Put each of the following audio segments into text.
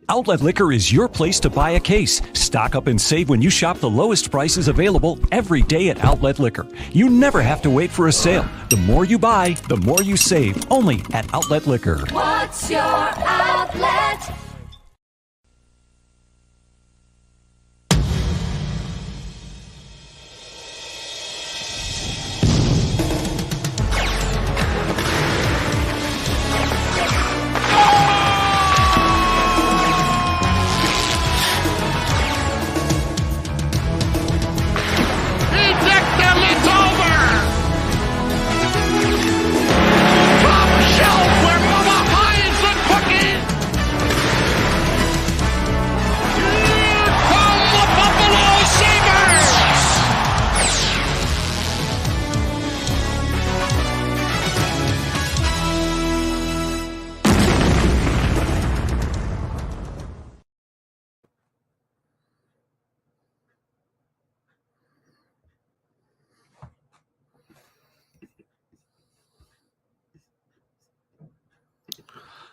Outlet Liquor is your place to buy a case. Stock up and save when you shop the lowest prices available every day at Outlet Liquor. You never have to wait for a sale. The more you buy, the more you save. Only at Outlet Liquor. What's your outlet?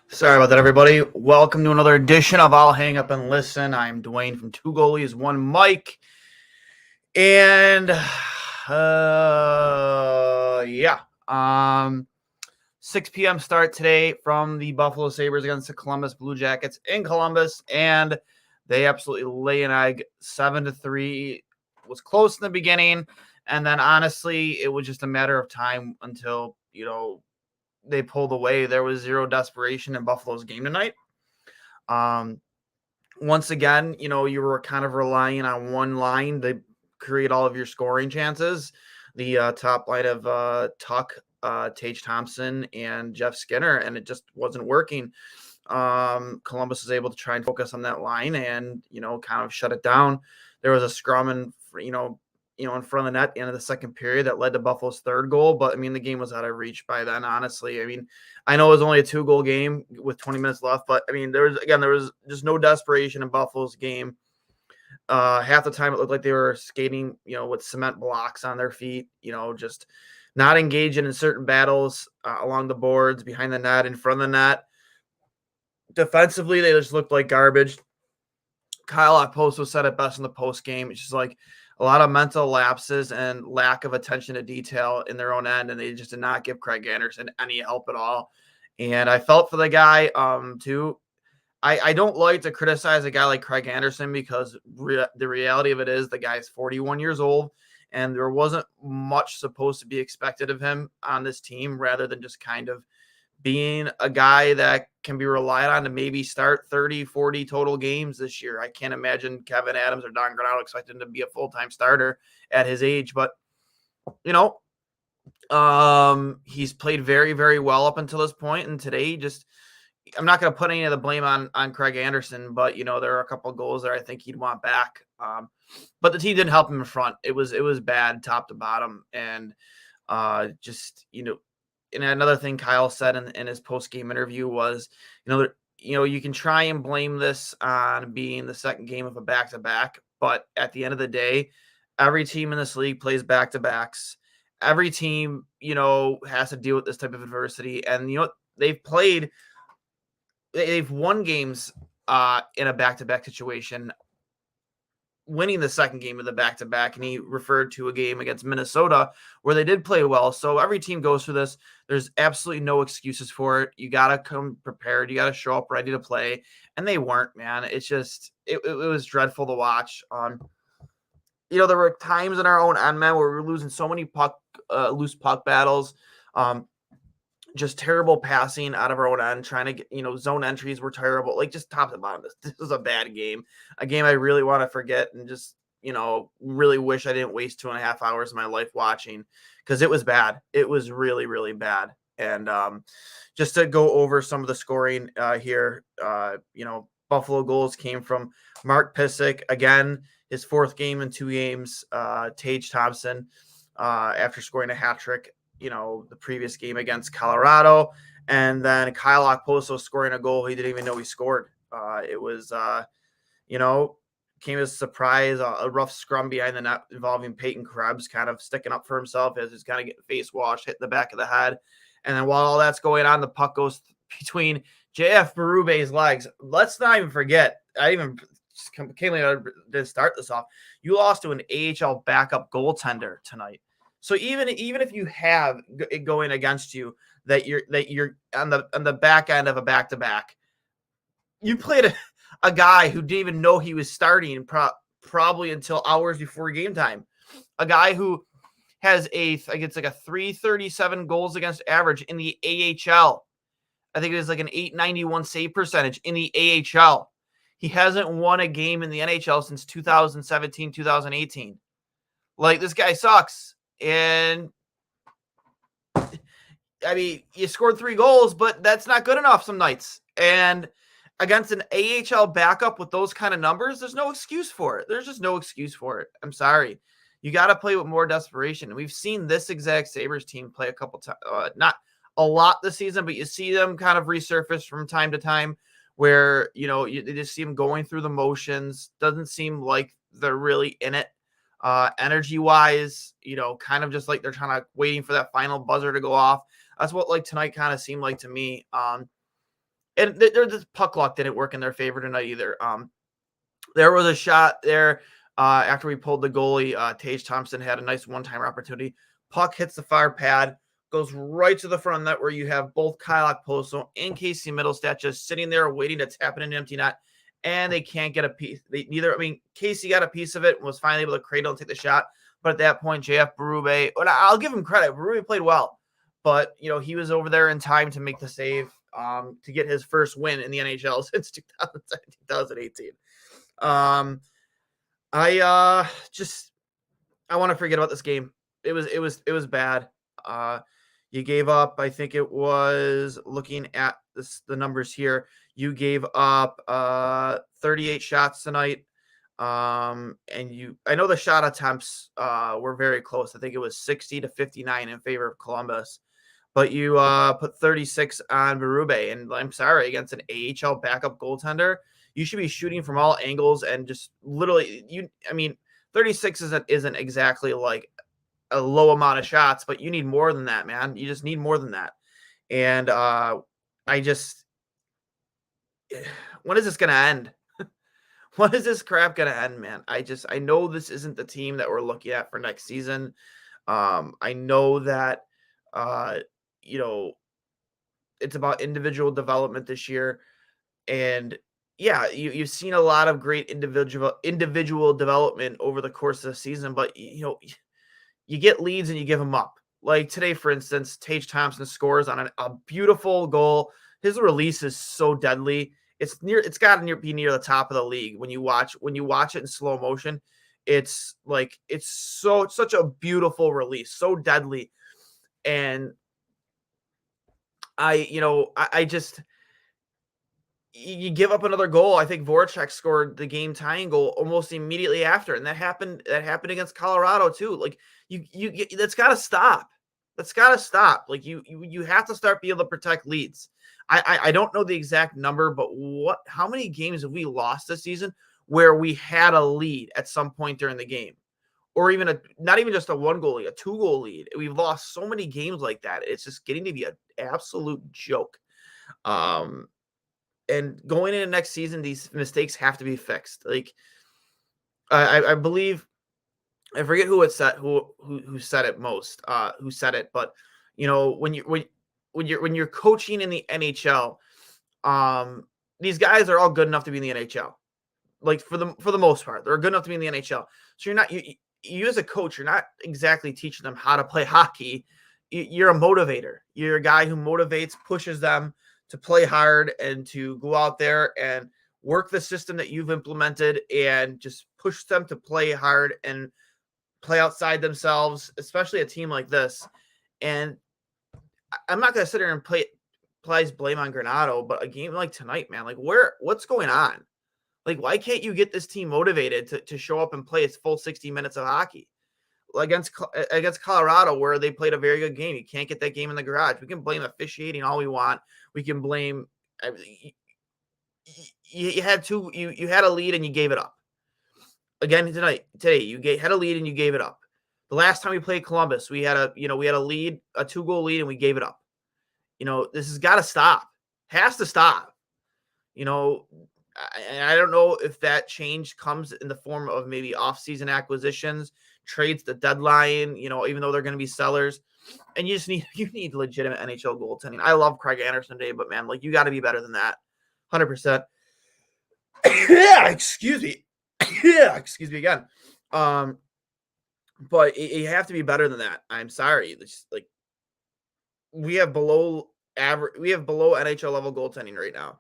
Sorry about that, everybody. Welcome to another edition of I'll Hang Up and Listen. I'm Duane from Two Goalies, One Mike. And, 6 p.m. start today from the Buffalo Sabres against the Columbus Blue Jackets in Columbus. And they absolutely lay an egg 7-3. It was close in the beginning. And then, honestly, it was just a matter of time until, they pulled away. There was zero desperation in Buffalo's game tonight. Once again, you were kind of relying on one line to create all of your scoring chances. The top line of Tuck, Tage Thompson, and Jeff Skinner, and it just wasn't working. Columbus was able to try and focus on that line and, kind of shut it down. There was a scrum in front of the net at the end of the second period that led to Buffalo's third goal. But, the game was out of reach by then, honestly. I know it was only a 2-goal game with 20 minutes left, but, there was just no desperation in Buffalo's game. Half the time it looked like they were skating, with cement blocks on their feet, just not engaging in certain battles along the boards, behind the net, in front of the net. Defensively, they just looked like garbage. Kyle Okposo said it best in the post game. It's just like a lot of mental lapses and lack of attention to detail in their own end, and they just did not give Craig Anderson any help at all. And I felt for the guy too. I don't like to criticize a guy like Craig Anderson because the reality of it is the guy's 41 years old, and there wasn't much supposed to be expected of him on this team rather than just kind of being a guy that can be relied on to maybe start 30, 40 total games this year. I can't imagine Kevin Adams or Don Granado expecting him to be a full-time starter at his age. But, he's played very, very well up until this point. And today, I'm not going to put any of the blame on Craig Anderson, but, there are a couple of goals there I think he'd want back. But the team didn't help him in front. It was bad top to bottom. And and another thing Kyle said in his post-game interview was, you can try and blame this on being the second game of a back-to-back, but at the end of the day, every team in this league plays back-to-backs. Every team, has to deal with this type of adversity. And, they've won games in a back-to-back situation, winning the second game of the back-to-back, and he referred to a game against Minnesota where they did play well. So every team goes through this. There's absolutely no excuses for it. You got to come prepared. You got to show up ready to play, and they weren't, man. It's just it was dreadful to watch. There were times in our own end, man, where we were losing so many loose puck battles. Just terrible passing out of our own end, trying to get, zone entries were terrible. Like, just top to bottom. This was a bad game. A game I really want to forget and just, really wish I didn't waste 2.5 hours of my life watching, because it was bad. It was really, really bad. And just to go over some of the scoring here, Buffalo goals came from Mark Pysyk. Again, his fourth game in 2 games. Tage Thompson, after scoring a hat trick, the previous game against Colorado, and then Kyle Okposo scoring a goal he didn't even know he scored. It was, came as a surprise, a rough scrum behind the net involving Peyton Krebs kind of sticking up for himself as he's kind of getting face washed, hitting the back of the head. And then while all that's going on, the puck goes between JF Berube's legs. Let's not even forget. I even came to start this off. You lost to an AHL backup goaltender tonight. So even if you have it going against you that you're on the back end of a back-to-back, you played a guy who didn't even know he was starting probably until hours before game time. A guy who has I think it's like a 337 goals against average in the AHL. I think it was like an 891 save percentage in the AHL. He hasn't won a game in the NHL since 2017, 2018. Like, this guy sucks. And I mean, you scored 3 goals, but that's not good enough some nights. And against an AHL backup with those kind of numbers, there's no excuse for it. There's just no excuse for it. I'm sorry. You got to play with more desperation. And we've seen this exact Sabres team play a couple times, not a lot this season, but you see them kind of resurface from time to time where, you just see them going through the motions. Doesn't seem like they're really in it. Energy wise, kind of just like they're trying to waiting for that final buzzer to go off. That's what like tonight kind of seemed like to me. And the puck luck didn't work in their favor tonight either. There was a shot there after we pulled the goalie. Tage Thompson had a nice one-timer opportunity. Puck hits the far pad, goes right to the front of net where you have both Kyle Okposo and Casey Middlestat just sitting there waiting to tap it into empty net, and they can't get a piece. Casey got a piece of it and was finally able to cradle and take the shot. But at that point, JF Berube, and I'll give him credit, Berube played well. But, he was over there in time to make the save to get his first win in the NHL since 2017, 2018. I want to forget about this game. It was bad. You gave up, I think it was, looking at the numbers here, you gave up 38 shots tonight. And I know the shot attempts were very close. I think it was 60-59 in favor of Columbus. But you put 36 on Berube, and I'm sorry, against an AHL backup goaltender, you should be shooting from all angles and just literally 36 isn't exactly like a low amount of shots, but you need more than that, man. You just need more than that. And when is this going to end? When is this crap going to end, man? I know this isn't the team that we're looking at for next season. I know that, it's about individual development this year. And yeah, you've seen a lot of great individual development over the course of the season, but you get leads and you give them up. Like today, for instance, Tage Thompson scores on a beautiful goal. His release is so deadly. It's got to be near the top of the league when you watch it in slow motion. It's such a beautiful release, so deadly. And you give up another goal. I think Voracek scored the game tying goal almost immediately after. And that happened against Colorado too. Like that's got to stop. That's got to stop. Like you have to start being able to protect leads. I don't know the exact number, but how many games have we lost this season where we had a lead at some point during the game? Or even not even just a 1-goal lead, a 2-goal lead. We've lost so many games like that. It's just getting to be an absolute joke. And going into next season, these mistakes have to be fixed. Like I believe, I forget who said it most, but when you're coaching in the NHL, these guys are all good enough to be in the NHL. Like for the most part, they're good enough to be in the NHL. So you're not you as a coach, you're not exactly teaching them how to play hockey. You're a motivator. You're a guy who motivates, pushes them to play hard and to go out there and work the system that you've implemented and just push them to play hard and play outside themselves, especially a team like this. And I'm not going to sit here and place blame on Granato, but a game like tonight, man, like what's going on? Like, why can't you get this team motivated to show up and play its full 60 minutes of hockey? Against Colorado, where they played a very good game. You can't get that game in the garage. We can blame officiating all we want. We can blame you had a lead and you gave it up. Again today you had a lead and you gave it up. The last time we played Columbus, we had a lead, a 2-goal lead, and we gave it up. This has got to stop. Has to stop. you know, I don't know if that change comes in the form of maybe off-season acquisitions, trades, the deadline, even though they're going to be sellers. And you need legitimate NHL goaltending. I love Craig Anderson today, but man, like, you got to be better than that. 100%. Yeah, excuse me. Yeah, excuse me again. But you have to be better than that. I'm sorry. It's like, we have below average, we have below NHL level goaltending right now.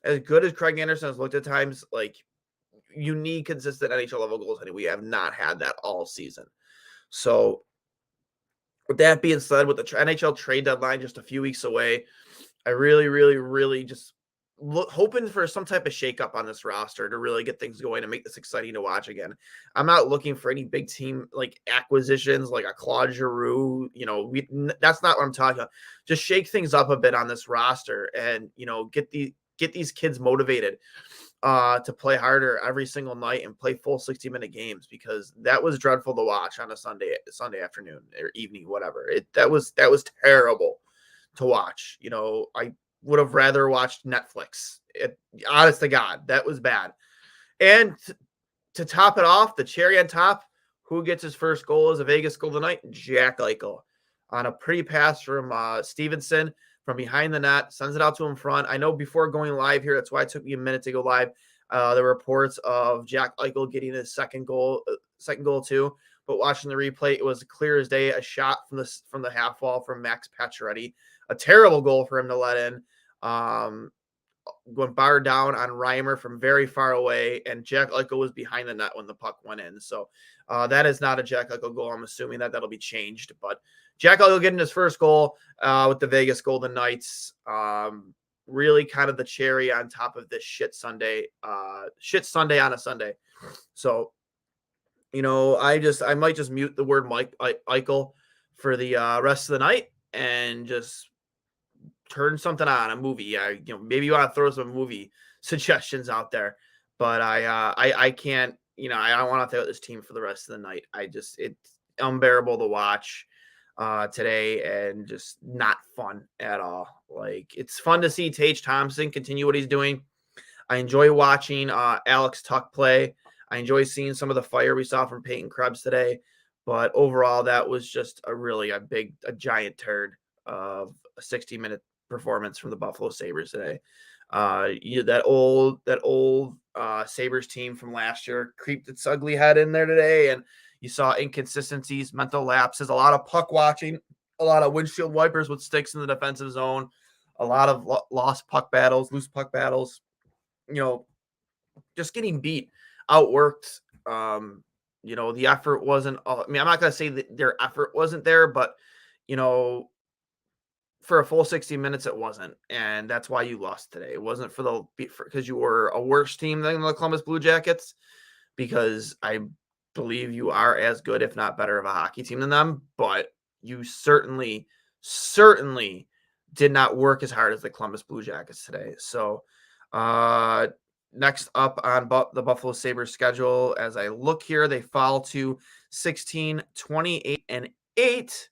As good as Craig Anderson has looked at times, like, you need consistent NHL level goaltending. We have not had that all season. So with that being said, with the NHL trade deadline just a few weeks away, I really, really, really just hoping for some type of shakeup on this roster to really get things going and make this exciting to watch again. I'm not looking for any big team like acquisitions like a Claude Giroux. That's not what I'm talking about. Just shake things up a bit on this roster and get these kids motivated to play harder every single night and play full 60-minute games, because that was dreadful to watch on a Sunday afternoon or evening, whatever. That was terrible to watch. I would have rather watched Netflix. Honest to God, that was bad. And to top it off, the cherry on top, who gets his first goal as a Vegas Golden Knight? Jack Eichel on a pretty pass from Stevenson from behind the net, sends it out to him front. I know before going live here, that's why it took me a minute to go live. The reports of Jack Eichel getting his second goal too. But watching the replay, it was clear as day, a shot from the half wall from Max Pacioretty. A terrible goal for him to let in. Went barred down on Reimer from very far away, and Jack Eichel was behind the net when the puck went in. So that is not a Jack Eichel goal. I'm assuming that'll be changed. But Jack Eichel getting his first goal with the Vegas Golden Knights. Really kind of the cherry on top of this shit Sunday on a Sunday. So, I might just mute the word Mike Eichel for the rest of the night and just turn something on, a movie. Maybe you want to throw some movie suggestions out there, but I can't. I don't want to throw out this team for the rest of the night. It's unbearable to watch today and just not fun at all. Like, it's fun to see Tage Thompson continue what he's doing. I enjoy watching Alex Tuch play. I enjoy seeing some of the fire we saw from Peyton Krebs today, but overall that was just a giant turd of a 60-minute performance from the Buffalo Sabres today. That old Sabres team from last year creeped its ugly head in there today, and you saw inconsistencies, mental lapses, a lot of puck watching, a lot of windshield wipers with sticks in the defensive zone, a lot of lost puck battles, loose puck battles, just getting beat, outworked. The effort wasn't, I'm not going to say that their effort wasn't there, but, for a full 60 minutes, it wasn't. And that's why you lost today. It wasn't because you were a worse team than the Columbus Blue Jackets, because I believe you are as good, if not better, of a hockey team than them. But you certainly did not work as hard as the Columbus Blue Jackets today. So next up on the Buffalo Sabres schedule, as I look here, they fall to 16, 28, and 8.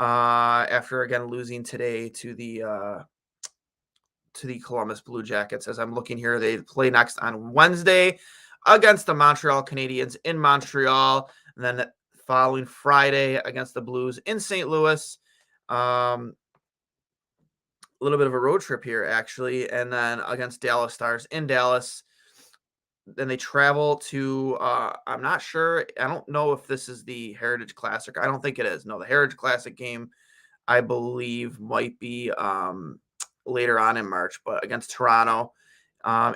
After again losing today to the Columbus Blue Jackets. As I'm looking here, they play next on Wednesday against the Montreal Canadiens in Montreal, and then the following Friday against the Blues in St. Louis. A little bit of a road trip here, actually, and then against Dallas Stars in Dallas. Then they travel to, I'm not sure. I don't know if this is the Heritage Classic. I don't think it is. No, the Heritage Classic game, I believe, might be later on in March, but against Toronto,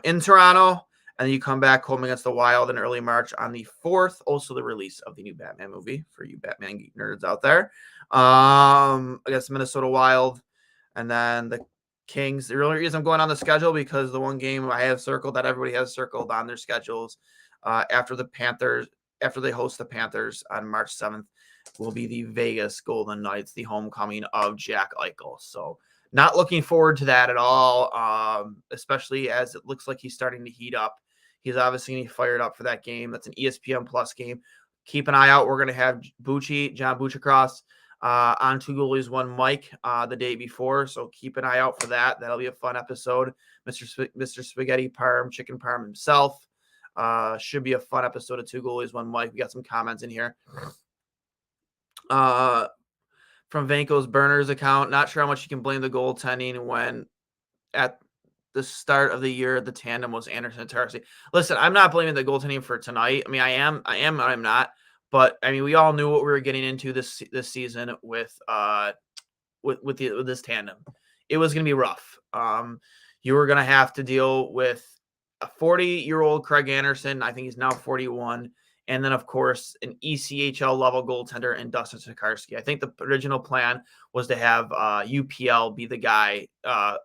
in Toronto. And then you come back home against the Wild in early March on the 4th. Also the release of the new Batman movie for you Batman geek nerds out there, against Minnesota Wild. And then the Kings. The only reason I'm going on the schedule, because the one game I have circled that everybody has circled on their schedules after they host the Panthers on March 7th, will be the Vegas Golden Knights, the homecoming of Jack Eichel. So not looking forward to that at all, especially as it looks like he's starting to heat up. He's obviously going to be fired up for that game. That's an ESPN Plus game. Keep an eye out. We're going to have John Buchacross on Two Goalies, One Mike the day before. So keep an eye out for that. That'll be a fun episode. Mr. Spaghetti Parm, Chicken Parm himself. Should be a fun episode of Two Goalies, One Mike. We got some comments in here. From Vanko's Burners account, not sure how much you can blame the goaltending when at the start of the year the tandem was Anderson and Tarsi. Listen, I'm not blaming the goaltending for tonight. I mean, I'm not. But I mean, we all knew what we were getting into this season with this tandem. It was going to be rough. You were going to have to deal with a 40-year-old Craig Anderson. I think he's now 41. And then, of course, an ECHL level goaltender in Dustin Tokarski. I think the original plan was to have UPL be the guy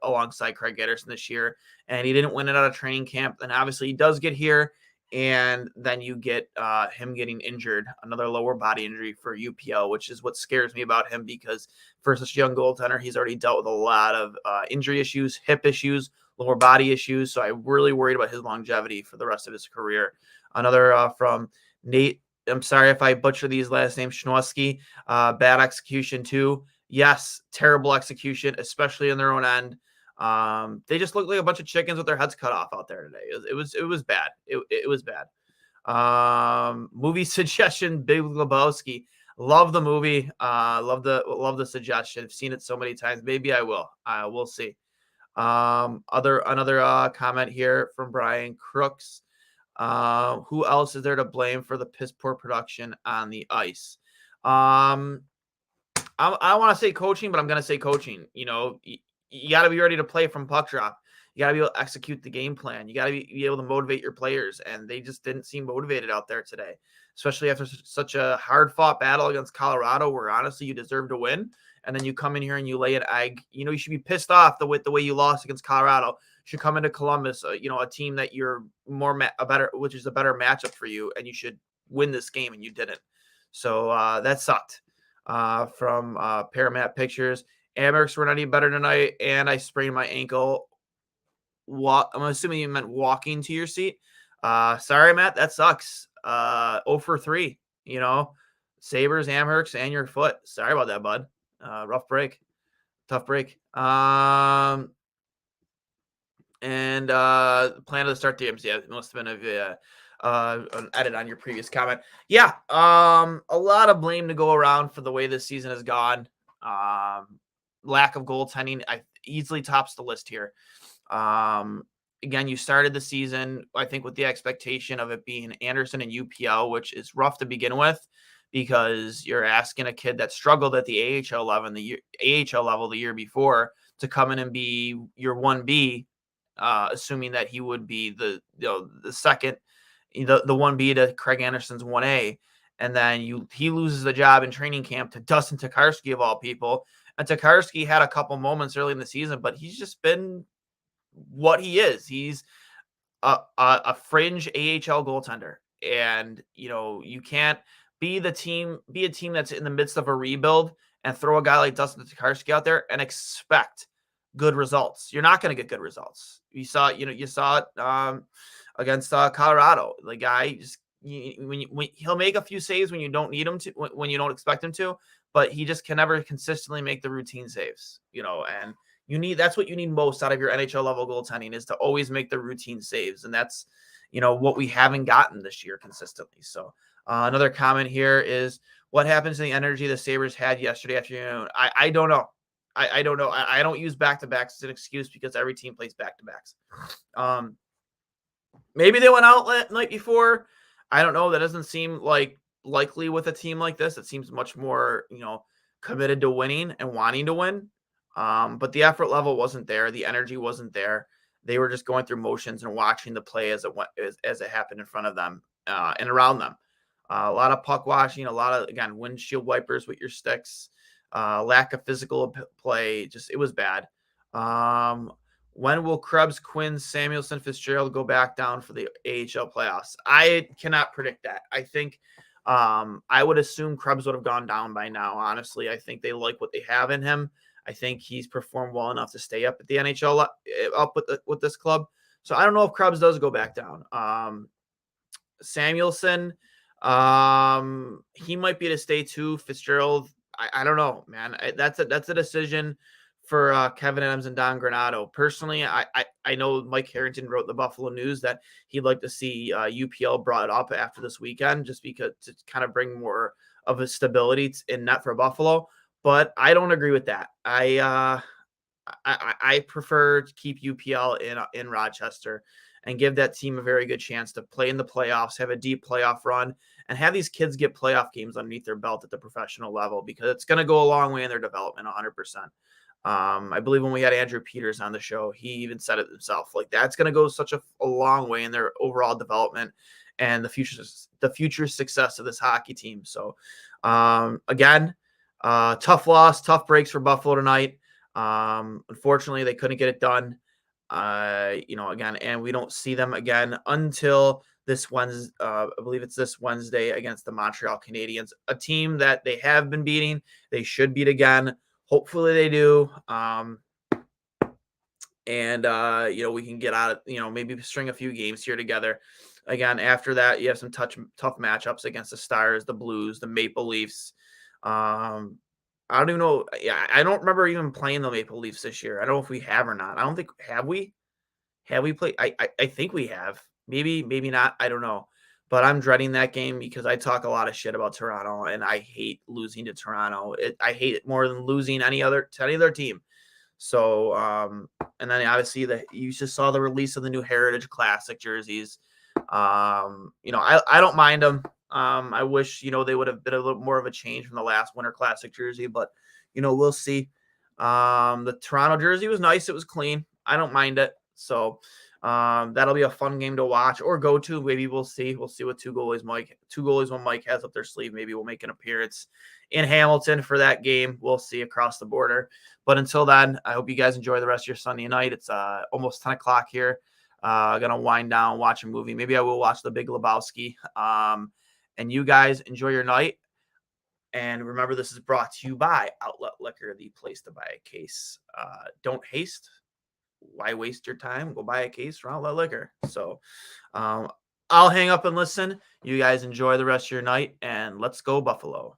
alongside Craig Anderson this year. And he didn't win it out of training camp. And obviously he does get here. And then you get him getting injured, another lower body injury for UPL, which is what scares me about him because for such a young goaltender, he's already dealt with a lot of injury issues, hip issues, lower body issues. So I'm really worried about his longevity for the rest of his career. Another from Nate. I'm sorry if I butcher these last names. Schnoski, bad execution too. Yes, terrible execution, especially in their own end. They just looked like a bunch of chickens with their heads cut off out there today. It was bad. It was bad. Movie suggestion, Big Lebowski. Love the movie. Love the suggestion. I've seen it so many times. Maybe I will. We'll see. Another comment here from Brian Crooks. Who else is there to blame for the piss poor production on the ice? I want to say coaching, but I'm going to say coaching. You know, you got to be ready to play from puck drop. You got to be able to execute the game plan. You got to be able to motivate your players, and they just didn't seem motivated out there today, especially after such a hard-fought battle against Colorado, where honestly you deserve to win, and then you come in here and you lay an egg. You know, you should be pissed off the way you lost against Colorado. You should come into Columbus, a team that you're which is a better matchup for you, and you should win this game, and you didn't. So that sucked. From Paramat Pictures. Amherst were not any better tonight, and I sprained my ankle. I'm assuming you meant walking to your seat. Sorry, Matt, that sucks. 0 for 3, Sabres, Amherst, and your foot. Sorry about that, bud. Rough break. Tough break. And plan to start the games. Yeah, it must have been an edit on your previous comment. Yeah, a lot of blame to go around for the way this season has gone. Lack of goaltending easily tops the list here. Again, you started the season, I think, with the expectation of it being Anderson and UPL, which is rough to begin with because you're asking a kid that struggled at the AHL level the year before to come in and be your 1B, assuming that he would be the second, the 1B to Craig Anderson's 1A. And then he loses the job in training camp to Dustin Tokarski of all people. And Tokarski had a couple moments early in the season, but he's just been what he is. He's a fringe AHL goaltender. And, you can't be a team that's in the midst of a rebuild and throw a guy like Dustin Tokarski out there and expect good results. You're not going to get good results. You saw it against Colorado. The guy just, when he'll make a few saves when you don't need him to, when you don't expect him to, but he just can never consistently make the routine saves, and that's what you need most out of your NHL level goaltending is to always make the routine saves. And that's, what we haven't gotten this year consistently. So another comment here is what happens to the energy the Sabres had yesterday afternoon? I don't know. I don't know. I don't use back-to-backs as an excuse because every team plays back-to-backs. Maybe they went out night before. I don't know. That doesn't seem likely with a team like this. It seems much more, committed to winning and wanting to win. But the effort level wasn't there. The energy wasn't there. They were just going through motions and watching the play as it happened in front of them and around them. A lot of puck washing, a lot of, again, windshield wipers with your sticks, lack of physical play. Just, it was bad. When will Krebs, Quinn, Samuelson, Fitzgerald go back down for the AHL playoffs? I cannot predict that. I think I would assume Krebs would have gone down by now. Honestly, I think they like what they have in him. I think he's performed well enough to stay up at the NHL, up with this club. So I don't know if Krebs does go back down. Samuelson, he might be to stay too. Fitzgerald, I don't know, man. That's a decision for Kevin Adams and Don Granato. Personally, I know Mike Harrington wrote the Buffalo News that he'd like to see UPL brought up after this weekend, just because to kind of bring more of a stability in net for Buffalo. But I don't agree with that. I prefer to keep UPL in Rochester and give that team a very good chance to play in the playoffs, have a deep playoff run, and have these kids get playoff games underneath their belt at the professional level, because it's going to go a long way in their development, 100%. I believe when we had Andrew Peters on the show, he even said it himself. Like, that's going to go such a long way in their overall development and the future success of this hockey team. So, again, tough loss, tough breaks for Buffalo tonight. Unfortunately, they couldn't get it done. Again, and we don't see them again until this Wednesday. I believe it's this Wednesday against the Montreal Canadiens, a team that they have been beating. They should beat again. Hopefully they do. We can get out of, maybe string a few games here together. Again, after that, you have some tough matchups against the Stars, the Blues, the Maple Leafs. I don't even know. Yeah, I don't remember even playing the Maple Leafs this year. I don't know if we have or not. I don't think have we? Have we played? I think we have. Maybe not. I don't know. But I'm dreading that game because I talk a lot of shit about Toronto, and I hate losing to Toronto. I hate it more than losing to any other team. So, and then obviously you just saw the release of the new Heritage Classic jerseys. I don't mind them. I wish, they would have been a little more of a change from the last Winter Classic jersey, but, we'll see. The Toronto jersey was nice. It was clean. I don't mind it. So, that'll be a fun game to watch or go to. Maybe we'll see. We'll see what two goalies when Mike has up their sleeve. Maybe we'll make an appearance in Hamilton for that game. We'll see across the border. But until then, I hope you guys enjoy the rest of your Sunday night. It's almost 10 o'clock here. Gonna wind down, watch a movie. Maybe I will watch The Big Lebowski. And you guys enjoy your night. And remember, this is brought to you by Outlet Liquor, the place to buy a case. Don't haste. Why waste your time? Go buy a case from Outlet Liquor. So I'll hang up and listen. You guys enjoy the rest of your night, and let's go Buffalo.